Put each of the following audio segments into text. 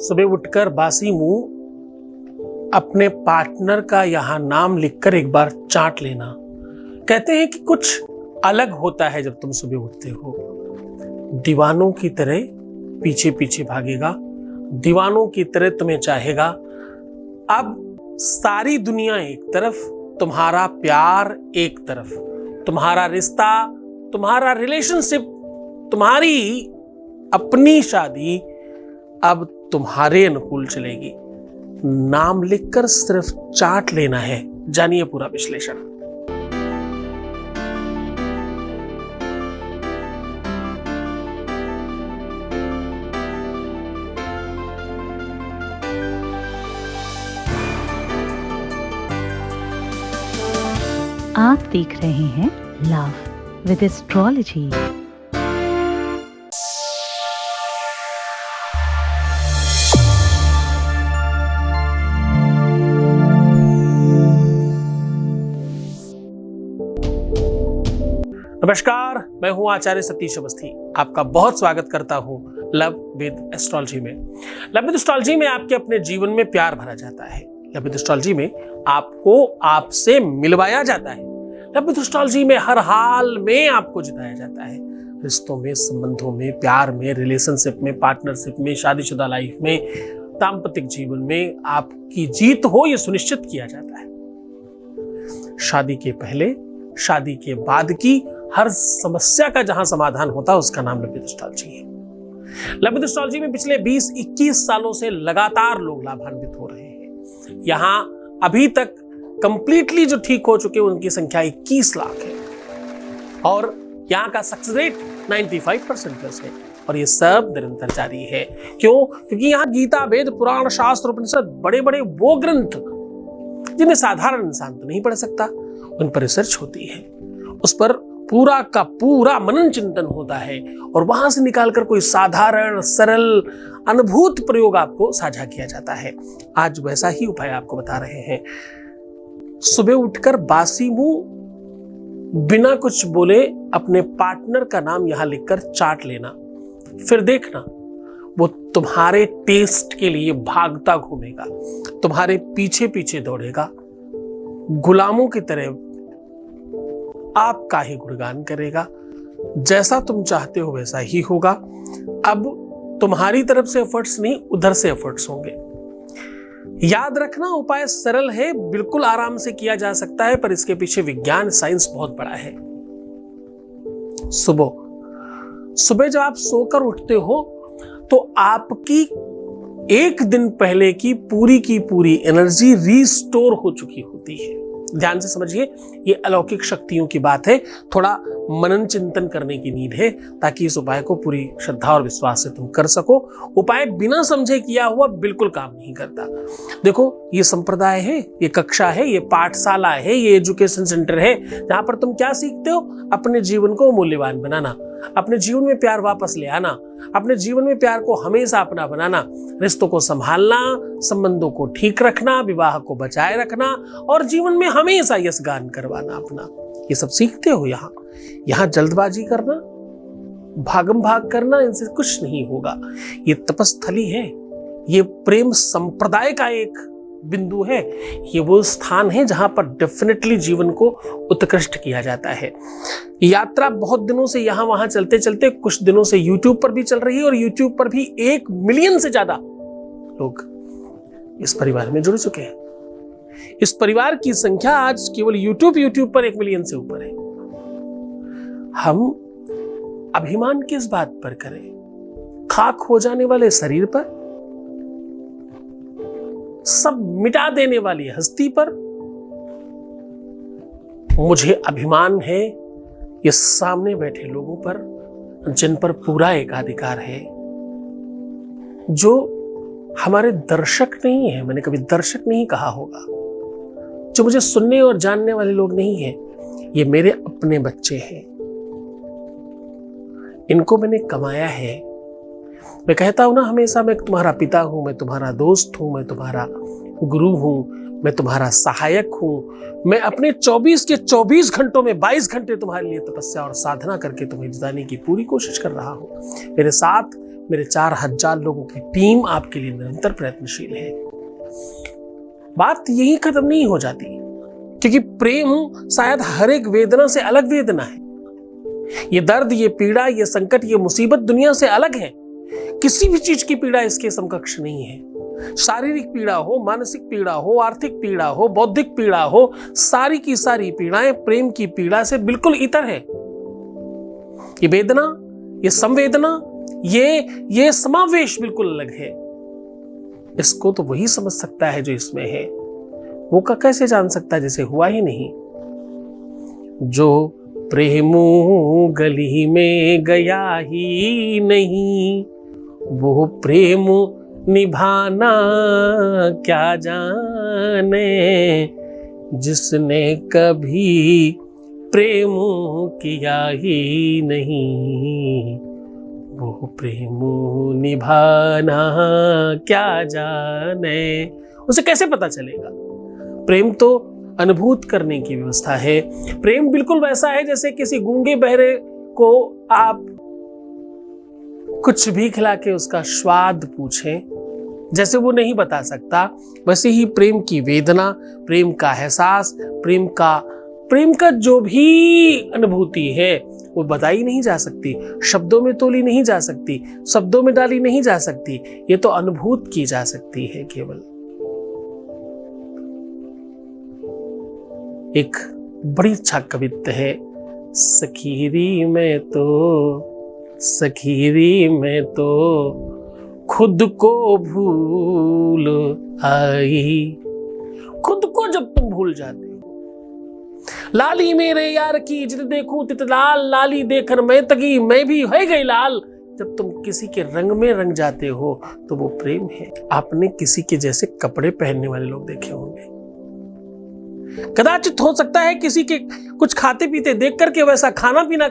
सुबह उठकर बासी मुंह अपने पार्टनर का यहां नाम लिखकर एक बार चाट लेना। कहते हैं कि कुछ अलग होता है जब तुम सुबह उठते हो। दीवानों की तरह पीछे पीछे भागेगा, दीवानों की तरह तुम्हें चाहेगा। अब सारी दुनिया एक तरफ, तुम्हारा प्यार एक तरफ, तुम्हारा रिश्ता, तुम्हारा रिलेशनशिप, तुम्हारी अपनी शादी अब तुम्हारे अनुकूल चलेगी। नाम लिखकर सिर्फ चाट लेना है। जानिए पूरा विश्लेषण। आप देख रहे हैं लव विद एस्ट्रोलॉजी। नमस्कार, मैं हूं आचार्य सतीश अवस्थी। आपका बहुत स्वागत करता हूं लव विद एस्ट्रोलॉजी में। लव विद एस्ट्रोलॉजी में आपके अपने जीवन में प्यार भरा जाता है। लव विद एस्ट्रोलॉजी में आपको आपसे मिलवाया जाता है। लव विद एस्ट्रोलॉजी में हर हाल में आपको जिताया जाता है। रिश्तों में, संबंधों में, प्यार में, रिलेशनशिप में, पार्टनरशिप में, शादीशुदा लाइफ में, दाम्पतिक जीवन में आपकी जीत हो यह सुनिश्चित किया जाता है। शादी के पहले, शादी के बाद की हर समस्या का जहां समाधान होता है उसका नाम लव विद एस्ट्रोलॉजी है। लव विद एस्ट्रोलॉजी में पिछले 20-21 सालों से लगातार लोग लाभान्वित हो रहे हैं। यहां अभी तक कंप्लीटली जो ठीक हो चुके हैं उनकी संख्या 21 लाख है और यहां का सक्सेस रेट 95% प्लस है और ये सब निरंतर जारी है। क्यों? क्योंकि यहां गीता, वेद, पुराण, शास्त्र, उपनिषद, बड़े बड़े वो ग्रंथ जिन्हें साधारण इंसान तो नहीं पढ़ सकता, उन पर रिसर्च होती है, उस पर पूरा का पूरा मनन चिंतन होता है और वहां से निकालकर कोई साधारण सरल अनुभूत प्रयोग आपको साझा किया जाता है। आज वैसा ही उपाय आपको बता रहे हैं। सुबह उठकर बासी मुंह बिना कुछ बोले अपने पार्टनर का नाम यहां लिखकर चाट लेना, फिर देखना वो तुम्हारे टेस्ट के लिए भागता घूमेगा, तुम्हारे पीछे पीछे दौड़ेगा, गुलामों की तरह आपका ही गुणगान करेगा। जैसा तुम चाहते हो वैसा ही होगा। अब तुम्हारी तरफ से एफर्ट्स नहीं, उधर से एफर्ट्स होंगे। याद रखना, उपाय सरल है, बिल्कुल आराम से किया जा सकता है, पर इसके पीछे विज्ञान, साइंस बहुत बड़ा है। सुबह जब आप सोकर उठते हो तो आपकी एक दिन पहले की पूरी एनर्जी रीस्टोर हो चुकी होती है। ध्यान से समझिए, ये अलौकिक शक्तियों की बात है। थोड़ा मनन चिंतन करने की नीड है ताकि इस उपाय को पूरी श्रद्धा और विश्वास से तुम कर सको। उपाय बिना समझे किया हुआ बिल्कुल काम नहीं करता। देखो, ये संप्रदाय है, ये कक्षा है, ये पाठशाला है, ये एजुकेशन सेंटर है जहां पर तुम क्या सीखते हो? अपने जीवन को मूल्यवान बनाना, अपने जीवन में प्यार वापस ले आना, अपने जीवन में प्यार को हमेशा अपना बनाना, रिश्तों को संभालना, संबंधों को ठीक रखना, विवाह को बचाए रखना और जीवन में हमेशा यश गान करवाना अपना। ये सब सीखते हो। यहां जल्दबाजी करना, भागम भाग करना, इनसे कुछ नहीं होगा। ये तपस्थली है, ये प्रेम संप्रदाय का एक बिंदु है, ये वो स्थान है जहां पर डेफिनेटली जीवन को उत्कृष्ट किया जाता है। यात्रा बहुत दिनों से यहां वहां चलते चलते कुछ दिनों से YouTube पर भी चल रही है और YouTube पर भी 1 मिलियन से ज्यादा लोग इस परिवार में जुड़ चुके हैं। इस परिवार की संख्या आज केवल YouTube पर 1 मिलियन से ऊपर है। हम अभिमान किस बात पर करें? खाक हो जाने वाले शरीर पर, सब मिटा देने वाली हस्ती पर। मुझे अभिमान है ये सामने बैठे लोगों पर जिन पर पूरा एकाधिकार है, जो हमारे दर्शक नहीं है। मैंने कभी दर्शक नहीं कहा होगा। जो मुझे सुनने और जानने वाले लोग नहीं हैं, ये मेरे अपने बच्चे हैं। इनको मैंने कमाया है। मैं कहता हूं ना हमेशा, मैं तुम्हारा पिता हूं, मैं तुम्हारा दोस्त हूं, मैं तुम्हारा गुरु हूं, मैं तुम्हारा सहायक हूं। मैं अपने 24 के 24 घंटों में 22 घंटे तुम्हारे लिए तपस्या और साधना करके तुम्हें जिताने की पूरी कोशिश कर रहा हूं। मेरे साथ मेरे 4000 लोगों की टीम आपके लिए निरंतर प्रयत्नशील है। बात यही खत्म नहीं हो जाती, क्योंकि प्रेम शायद हर एक वेदना से अलग वेदना है। ये दर्द, ये पीड़ा, ये संकट, ये मुसीबत दुनिया से अलग है। किसी भी चीज की पीड़ा इसके समकक्ष नहीं है। शारीरिक पीड़ा हो, मानसिक पीड़ा हो, आर्थिक पीड़ा हो, बौद्धिक पीड़ा हो, सारी की सारी पीड़ाएं प्रेम की पीड़ा से बिल्कुल इतर है। ये वेदना, ये संवेदना, ये समावेश बिल्कुल अलग है। इसको तो वही समझ सकता है जो इसमें है। वो का कैसे जान सकता है जिसे हुआ ही नहीं। जो प्रेमू गली में गया ही नहीं, वो प्रेम निभाना क्या जाने। जिसने कभी प्रेम किया ही नहीं, वो प्रेम निभाना क्या जाने। उसे कैसे पता चलेगा? प्रेम तो अनुभूत करने की व्यवस्था है। प्रेम बिल्कुल वैसा है जैसे किसी गूंगे बहरे को आप कुछ भी खिला के उसका स्वाद पूछें, जैसे वो नहीं बता सकता, वैसे ही प्रेम की वेदना, प्रेम का एहसास, प्रेम का जो भी अनुभूति है वो बताई नहीं जा सकती, शब्दों में तोली नहीं जा सकती, शब्दों में डाली नहीं जा सकती। ये तो अनुभूत की जा सकती है केवल। एक बड़ी अच्छा कवित्व है, सखीरी में तो खुद को भूल आई। खुद को जब तुम भूल जाते हो। लाली मेरे यार की जित देखूं तित लाल, लाली देखकर मैं तकी मैं भी हो गई लाल। जब तुम किसी के रंग में रंग जाते हो तो वो प्रेम है। आपने किसी के जैसे कपड़े पहनने वाले लोग देखे होंगे। कदाचित हो सकता है किसी के कुछ खाते पीते देख करके वैसा खाना पीना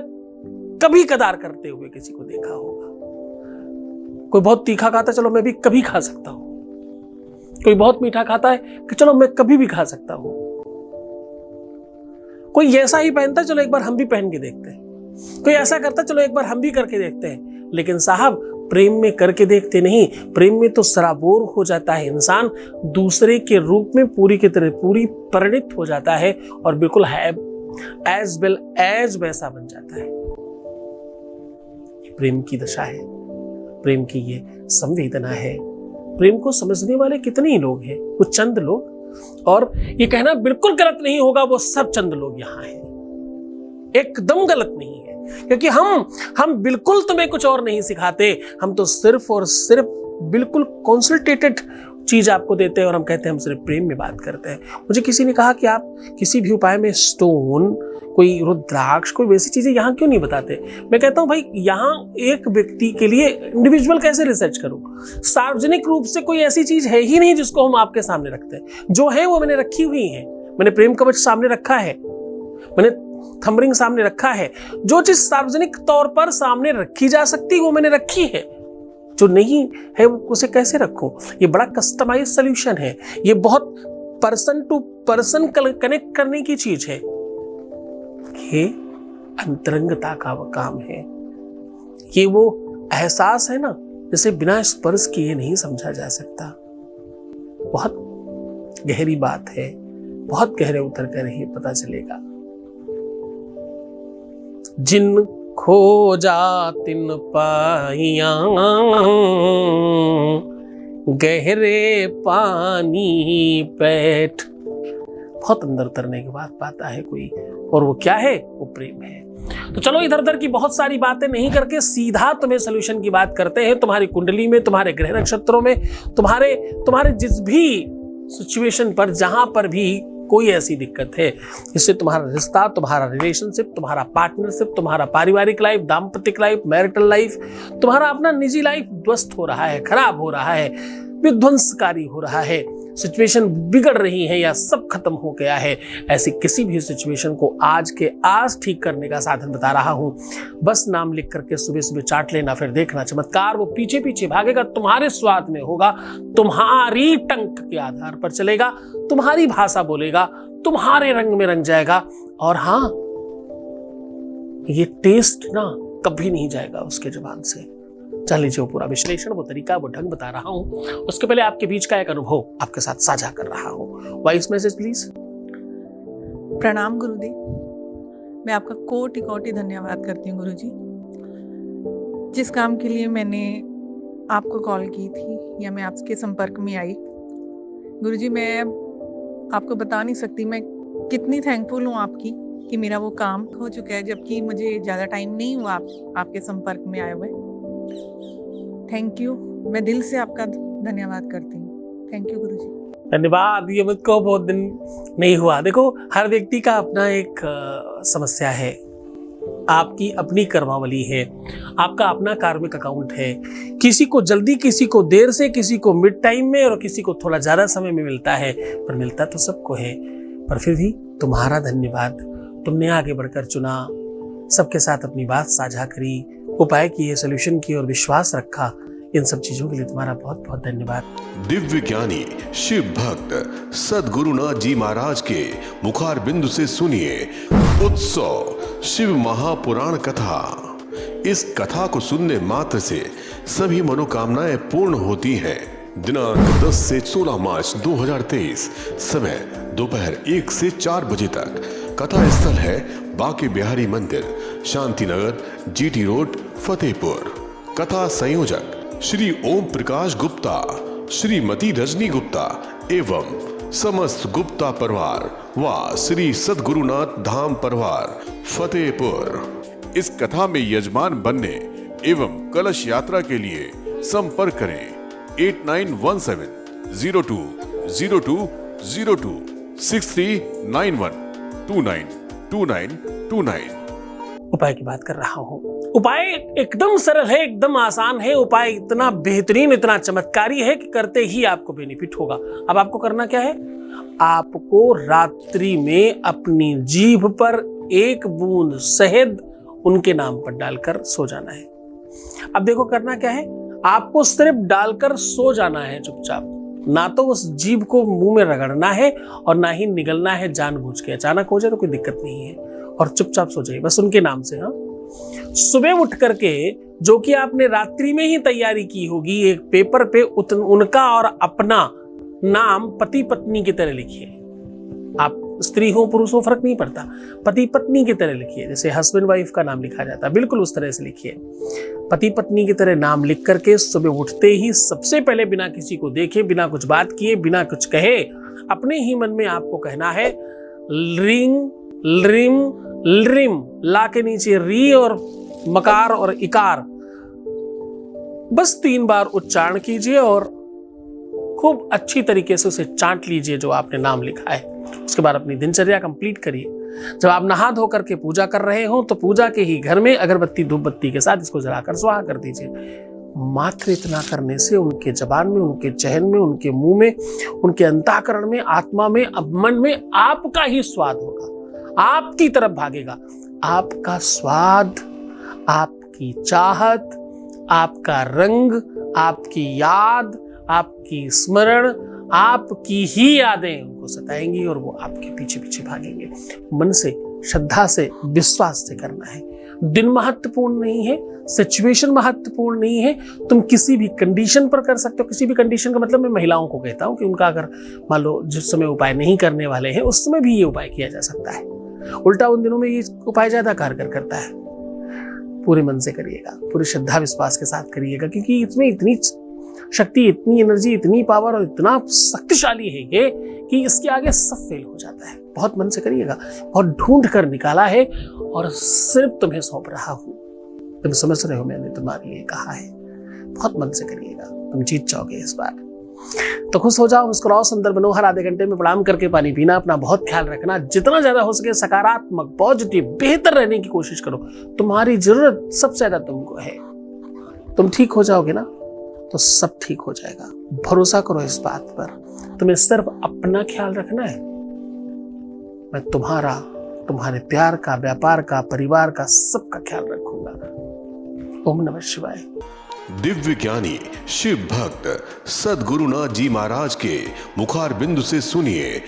कभी कदार करते हुए किसी को देखा होगा। कोई बहुत तीखा खाता, चलो मैं भी कभी खा सकता हूं। कोई बहुत मीठा खाता है कि चलो मैं कभी भी खा सकता हूं। कोई ऐसा ही पहनता, चलो एक बार हम भी पहन के देखते हैं। कोई ऐसा करता, चलो एक बार हम भी करके देखते हैं। लेकिन साहब, प्रेम में करके देखते नहीं, प्रेम में तो सराबोर हो जाता है इंसान, दूसरे के रूप में पूरी की तरह पूरी परिणित हो जाता है और बिल्कुल है एज वेल एज वैसा बन जाता है। प्रेम की दशा है, प्रेम की ये संवेदना है। प्रेम को समझने वाले कितने ही लोग हैं, कुछ चंद लोग। और ये कहना बिल्कुल गलत नहीं होगा, वो सब चंद लोग यहाँ हैं। एकदम गलत नहीं है, क्योंकि हम बिल्कुल तुम्हें कुछ और नहीं सिखाते। हम तो सिर्फ और सिर्फ बिल्कुल कॉन्सल्टेटेड चीज आपको देते हैं और हम कहते हैं हम सिर्फ प्रेम में बात करते हैं। मुझे किसी ने कहा कि आप किसी भी उपाय में स्टोन, कोई रुद्राक्ष, कोई वैसी चीजें यहाँ क्यों नहीं बताते? मैं कहता हूँ भाई, यहाँ एक व्यक्ति के लिए इंडिविजुअल कैसे रिसर्च करूं? सार्वजनिक रूप से कोई ऐसी चीज है ही नहीं जिसको हम आपके सामने रखते हैं। जो है वो मैंने रखी हुई है। मैंने प्रेम कवच सामने रखा है, मैंने थंबरिंग सामने रखा है। जो चीज सार्वजनिक तौर पर सामने रखी जा सकती वो मैंने रखी है। जो नहीं है उसे कैसे रखूं? ये बड़ा कस्टमाइज सॉल्यूशन है। ये बहुत पर्सन टू पर्सन कनेक्ट करने की चीज है। ये अंतरंगता का काम है। ये वो एहसास है ना, जिसे बिना स्पर्श किए नहीं समझा जा सकता। बहुत गहरी बात है, बहुत गहरे उतर कर ही पता चलेगा। जिन खोजा तिन पाइया, गहरे पानी पैठ। बहुत अंदर उतरने के बाद पाता है कोई, और वो क्या है? वो प्रेम है। तो चलो इधर उधर की बहुत सारी बातें नहीं करके सीधा तुम्हें सोल्यूशन की बात करते हैं। तुम्हारी कुंडली में, तुम्हारे ग्रह नक्षत्रों में, तुम्हारे जिस भी सिचुएशन पर, जहां पर भी कोई ऐसी दिक्कत है जिससे तुम्हारा रिश्ता, तुम्हारा रिलेशनशिप, तुम्हारा पार्टनरशिप, तुम्हारा पारिवारिक लाइफ, दाम्पत्य लाइफ, मैरिटल लाइफ, तुम्हारा अपना निजी लाइफ ध्वस्त हो रहा है, खराब हो रहा है, विध्वंसकारी हो रहा है, सिचुएशन बिगड़ रही है या सब खत्म हो गया है, ऐसी किसी भी सिचुएशन को आज के आज ठीक करने का साधन बता रहा हूं। बस नाम लिख करके सुबह सुबह चाट लेना, फिर देखना चमत्कार वो पीछे पीछे भागेगा, तुम्हारे स्वाद में होगा, तुम्हारी टंक के आधार पर चलेगा, तुम्हारी भाषा बोलेगा, तुम्हारे रंग में रंग जाएगा। और हाँ, ये टेस्ट ना कभी नहीं जाएगा उसके जुबान से। जान लीजिए वो पूरा विश्लेषण, वो तरीका, वो ढंग बता रहा हूं। उसके पहले आपके बीच का एक अनुभव आपके साथ साझा कर रहा हूं। Voice message please. प्रणाम गुरुजी, मैं आपका कोटि कोटि धन्यवाद करती हूँ गुरुजी। जिस काम के लिए मैंने आपको कॉल की थी या मैं आपके संपर्क में आई, गुरुजी मैं आपको बता नहीं सकती मैं कितनी थैंकफुल हूँ आपकी कि मेरा वो काम हो चुका है, जबकि मुझे ज़्यादा टाइम नहीं हुआ आपके संपर्क में आए हुए। थैंक यू, मैं दिल से आपका धन्यवाद करती हूँ। थैंक यू गुरुजी। धन्यवाद। ये मुझको बहुत दिन नहीं हुआ। देखो, हर व्यक्ति का अपना एक समस्या है, आपकी अपनी कर्मावली है, आपका अपना कार्मिक अकाउंट है। किसी को जल्दी, किसी को देर से, किसी को मिड टाइम में और किसी को थोड़ा ज्यादा समय में मिलता है, पर मिलता तो सबको है। पर फिर भी तुम्हारा धन्यवाद, तुमने आगे बढ़कर चुना, सबके साथ अपनी बात साझा करी, उपाय किए, सोल्यूशन किए और विश्वास रखा। इन सब चीजों के लिए तुम्हारा बहुत बहुत धन्यवाद। दिव्य ज्ञानी शिव भक्त सद्गुरुनाथ जी महाराज के मुखार बिंदु से सुनिए उत्सव शिव महापुराण कथा। इस कथा को सुनने मात्र से सभी मनोकामनाएं पूर्ण होती हैं। दिनांक 10 से 16 मार्च 2023, समय दोपहर 1 से 4 बजे तक। कथा स्थल है बांके बिहारी मंदिर, शांति नगर, जीटी रोड, फतेहपुर। कथा संयोजक श्री ओम प्रकाश गुप्ता, श्रीमती रजनी गुप्ता एवं समस्त गुप्ता परिवार व श्री सद्गुरुनाथ धाम परिवार फतेहपुर। इस कथा में यजमान बनने एवं कलश यात्रा के लिए संपर्क करें 8917020202 6391292929। उपाय की बात कर रहा हूं। उपाय एकदम सरल है, एकदम आसान है। उपाय इतना बेहतरीन, इतना चमत्कारी है कि करते ही आपको बेनिफिट होगा। अब आपको करना क्या है? आपको रात्रि में अपनी जीभ पर एक बूंद शहद उनके नाम पर डालकर सो जाना है। अब देखो करना क्या है, आपको सिर्फ डालकर सो जाना है चुपचाप। ना तो उस जीभ को मुंह में रगड़ना है और ना ही निगलना है जानबूझ के। अचानक हो जाए तो कोई दिक्कत नहीं है और चुपचाप सो जाइए बस उनके नाम से। हाँ, सुबह उठ करके जो कि आपने रात्रि में ही तैयारी की होगी, एक पेपर पे उनका और अपना नाम पति पत्नी की तरह लिखिए। आप स्त्री हो पुरुष हो फर्क नहीं पड़ता, पति पत्नी की तरह लिखिए। जैसे हस्बैंड वाइफ का नाम लिखा जाता है, बिल्कुल उस तरह से लिखिए। पति पत्नी की तरह नाम लिख करके सुबह उठते ही सबसे पहले बिना किसी को देखे, बिना कुछ बात किए, बिना कुछ कहे, अपने ही मन में आपको कहना है रिंग लिम लिम, ला के नीचे री और मकार और इकार बस 3 बार उच्चारण कीजिए और खूब अच्छी तरीके से उसे चाट लीजिए जो आपने नाम लिखा है। उसके बाद अपनी दिनचर्या कंप्लीट करिए। जब आप नहा धो करके पूजा कर रहे हो तो पूजा के ही घर में अगरबत्ती धूप बत्ती के साथ इसको जलाकर स्वाहा कर दीजिए। मात्र इतना करने से उनके जबान में, उनके चहन में, उनके मुंह में, उनके अंतःकरण में, आत्मा में, मन में आपका ही स्वाद होगा, आपकी तरफ भागेगा। आपका स्वाद, आपकी चाहत, आपका रंग, आपकी याद, आपकी स्मरण, आपकी ही यादें उनको सताएंगी और वो आपके पीछे पीछे भागेंगे। मन से, श्रद्धा से, विश्वास से करना है। दिन महत्वपूर्ण नहीं है, सिचुएशन महत्वपूर्ण नहीं है। तुम किसी भी कंडीशन पर कर सकते हो। किसी भी कंडीशन का मतलब मैं महिलाओं को कहता हूं कि उनका अगर मान लो जिस समय उपाय नहीं करने वाले हैं उस समय भी ये उपाय किया जा सकता है। उल्टा उन दिनों में ये उपाय ज्यादा कारगर करता है। पूरे मन से करिएगा, पूरी श्रद्धा विश्वास के साथ करिएगा, क्योंकि इसमें इतनी शक्ति, इतनी एनर्जी, इतनी पावर और इतना शक्तिशाली है ये कि इसके आगे सब फेल हो जाता है। बहुत मन से करिएगा, बहुत ढूंढ कर निकाला है और सिर्फ तुम्हें सौंप रहा हूं। तुम समझ रहे हो मैंने तुम्हारे लिए कहा है। बहुत मन से करिएगा, तुम जीत जाओगे इस बार। तो खुश हो जाओ, मुस्कुराओ, सुंदर बनो। हर आधे घंटे में प्रणाम करके पानी पीना, अपना बहुत ख्याल रखना। जितना ज्यादा हो सके सकारात्मक, पॉजिटिव, बेहतर रहने की कोशिश करो। तुम्हारी जरूरत सबसे ज्यादा तुमको है। तुम ठीक हो जाओगे ना तो सब ठीक हो जाएगा। भरोसा करो इस बात पर। तुम्हें सिर्फ अपना ख्याल रखना है। मैं तुम्हारा, तुम्हारे प्यार का, व्यापार का, परिवार का, सबका ख्याल रखूंगा। ओम नमः शिवाय। दिव्य ज्ञानी शिव भक्त सद्गुरुनाथ जी महाराज के मुखार बिंदु से सुनिए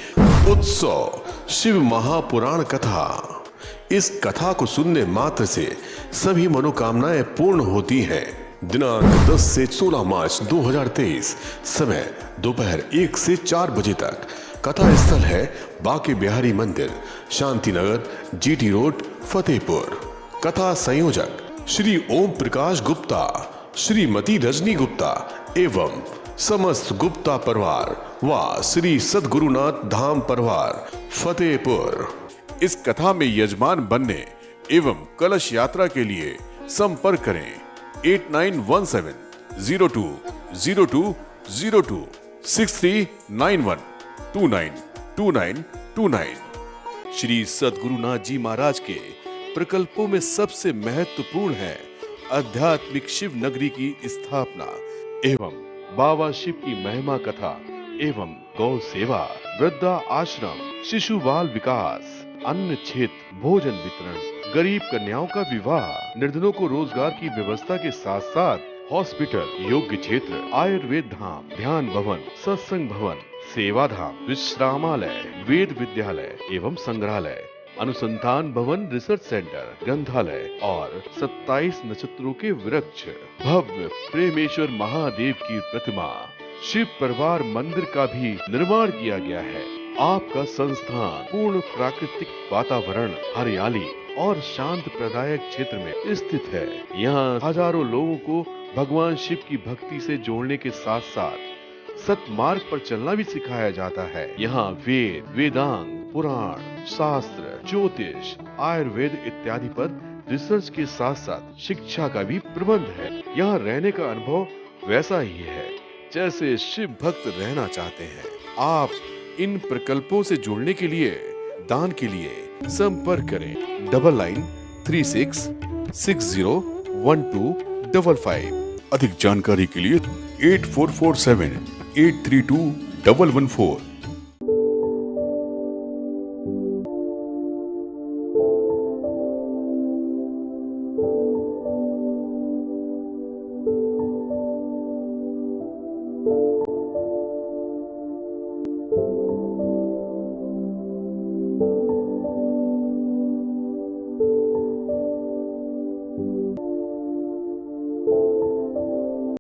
उत्सव शिव महापुराण कथा। इस कथा को सुनने मात्र से सभी मनोकामनाएं पूर्ण होती हैं। दिनांक 10 से 16 मार्च 2023, समय दोपहर 1 से 4 बजे तक। कथा स्थल है बाके बिहारी मंदिर, शांतिनगर, जीटी रोड, फतेहपुर। कथा संयोजक श्री ओम प्रकाश गुप्ता, श्रीमती रजनी गुप्ता एवं समस्त गुप्ता परिवार व श्री सद्गुरुनाथ धाम परिवार, फतेहपुर। इस कथा में यजमान बनने एवं कलश यात्रा के लिए संपर्क करें 8917020202 6391292929। श्री सद्गुरुनाथ जी महाराज के प्रकल्पों में सबसे महत्वपूर्ण है आध्यात्मिक शिव नगरी की स्थापना एवं बाबा शिव की महिमा कथा एवं गौ सेवा, वृद्धा आश्रम, शिशु बाल विकास, अन्न क्षेत्र, भोजन वितरण, गरीब कन्याओं का विवाह, निर्धनों को रोजगार की व्यवस्था के साथ साथ हॉस्पिटल, योग्य क्षेत्र, आयुर्वेद धाम, ध्यान भवन, सत्संग भवन, सेवा धाम, विश्रामालय, वेद विद्यालय एवं संग्रहालय, अनुसंधान भवन, रिसर्च सेंटर, ग्रंथालय और 27 नक्षत्रों के वृक्ष, भव्य प्रेमेश्वर महादेव की प्रतिमा, शिव परिवार मंदिर का भी निर्माण किया गया है। आपका संस्थान पूर्ण प्राकृतिक वातावरण, हरियाली और शांत प्रदायक क्षेत्र में स्थित है। यहाँ हजारों लोगों को भगवान शिव की भक्ति से जोड़ने के साथ साथ सतमार्ग पर चलना भी सिखाया जाता है। यहाँ वेद, वेदांग, पुराण, शास्त्र, ज्योतिष, आयुर्वेद इत्यादि पर रिसर्च के साथ साथ शिक्षा का भी प्रबंध है। यहाँ रहने का अनुभव वैसा ही है जैसे शिव भक्त रहना चाहते हैं। आप इन प्रकल्पों से जुड़ने के लिए, दान के लिए संपर्क करें 9936601255। अधिक जानकारी के लिए 8447832114